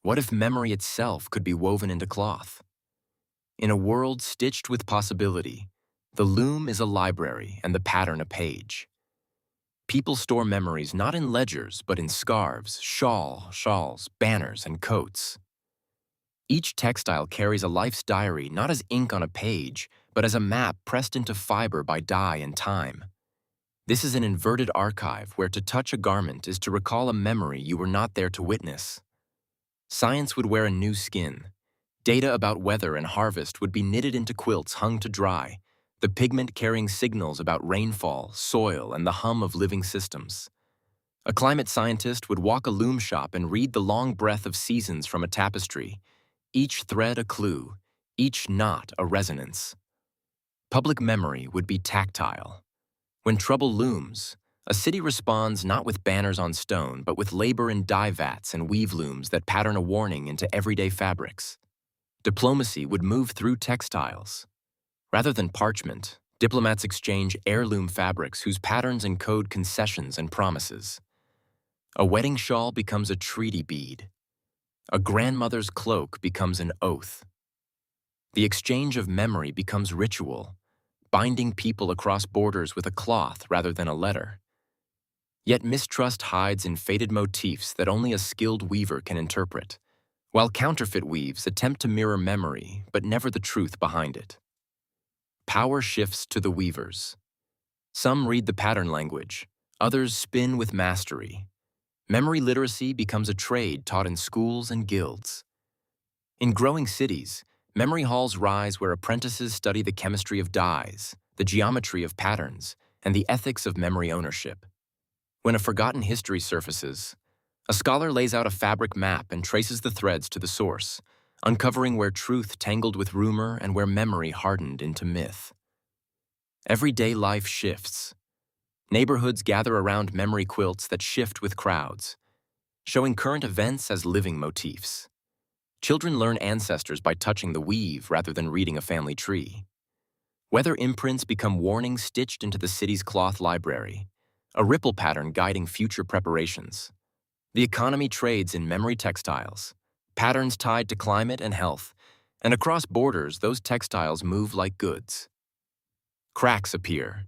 What if memory itself could be woven into cloth? In a world stitched with possibility, the loom is a library and the pattern a page. People store memories not in ledgers, but in scarves, shawls, banners, and coats. Each textile carries a life's diary not as ink on a page, but as a map pressed into fiber by dye and time. This is an inverted archive where to touch a garment is to recall a memory you were not there to witness. Science would wear a new skin. Data about weather and harvest would be knitted into quilts hung to dry, the pigment carrying signals about rainfall, soil, and the hum of living systems. A climate scientist would walk a loom shop and read the long breath of seasons from a tapestry, each thread a clue, each knot a resonance. Public memory would be tactile. When trouble looms, a city responds not with banners on stone, but with labor in dye vats and weave looms that pattern a warning into everyday fabrics. Diplomacy would move through textiles. Rather than parchment, diplomats exchange heirloom fabrics whose patterns encode concessions and promises. A wedding shawl becomes a treaty bead. A grandmother's cloak becomes an oath. The exchange of memory becomes ritual, binding people across borders with a cloth rather than a letter. Yet mistrust hides in faded motifs that only a skilled weaver can interpret, while counterfeit weaves attempt to mirror memory, but never the truth behind it. Power shifts to the weavers. Some read the pattern language, others spin with mastery. Memory literacy becomes a trade taught in schools and guilds. In growing cities, memory halls rise where apprentices study the chemistry of dyes, the geometry of patterns, and the ethics of memory ownership. When a forgotten history surfaces, a scholar lays out a fabric map and traces the threads to the source, uncovering where truth tangled with rumor and where memory hardened into myth. Everyday life shifts. Neighborhoods gather around memory quilts that shift with crowds, showing current events as living motifs. Children learn ancestors by touching the weave rather than reading a family tree. Weather imprints become warnings stitched into the city's cloth library, a ripple pattern guiding future preparations. The economy trades in memory textiles, patterns tied to climate and health, and across borders, those textiles move like goods. Cracks appear,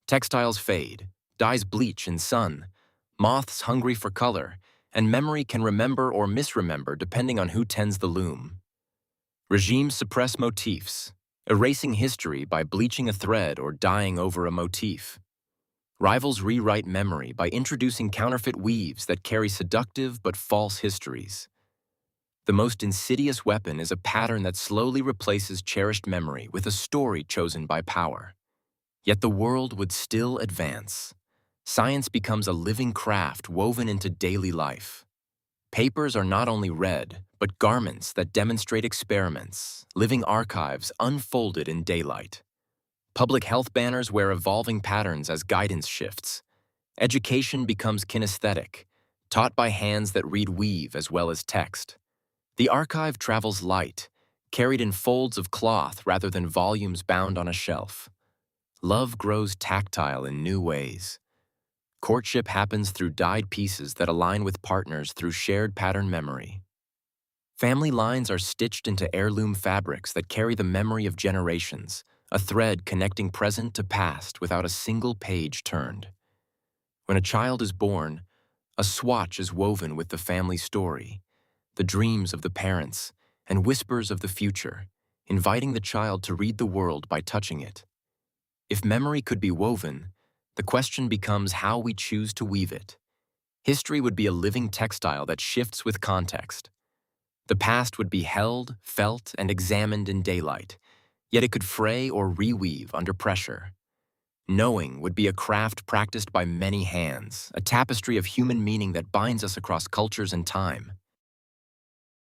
textiles fade, dyes bleach in sun, moths hungry for color, and memory can remember or misremember depending on who tends the loom. Regimes suppress motifs, erasing history by bleaching a thread or dyeing over a motif. Rivals rewrite memory by introducing counterfeit weaves that carry seductive but false histories. The most insidious weapon is a pattern that slowly replaces cherished memory with a story chosen by power. Yet the world would still advance. Science becomes a living craft woven into daily life. Papers are not only read, but garments that demonstrate experiments, living archives unfolded in daylight. Public health banners wear evolving patterns as guidance shifts. Education becomes kinesthetic, taught by hands that read weave as well as text. The archive travels light, carried in folds of cloth rather than volumes bound on a shelf. Love grows tactile in new ways. Courtship happens through dyed pieces that align with partners through shared pattern memory. Family lines are stitched into heirloom fabrics that carry the memory of generations, a thread connecting present to past without a single page turned. When a child is born, a swatch is woven with the family story, the dreams of the parents, and whispers of the future, inviting the child to read the world by touching it. If memory could be woven, the question becomes how we choose to weave it. History would be a living textile that shifts with context. The past would be held, felt, and examined in daylight, yet it could fray or reweave under pressure. Knowing would be a craft practiced by many hands, a tapestry of human meaning that binds us across cultures and time.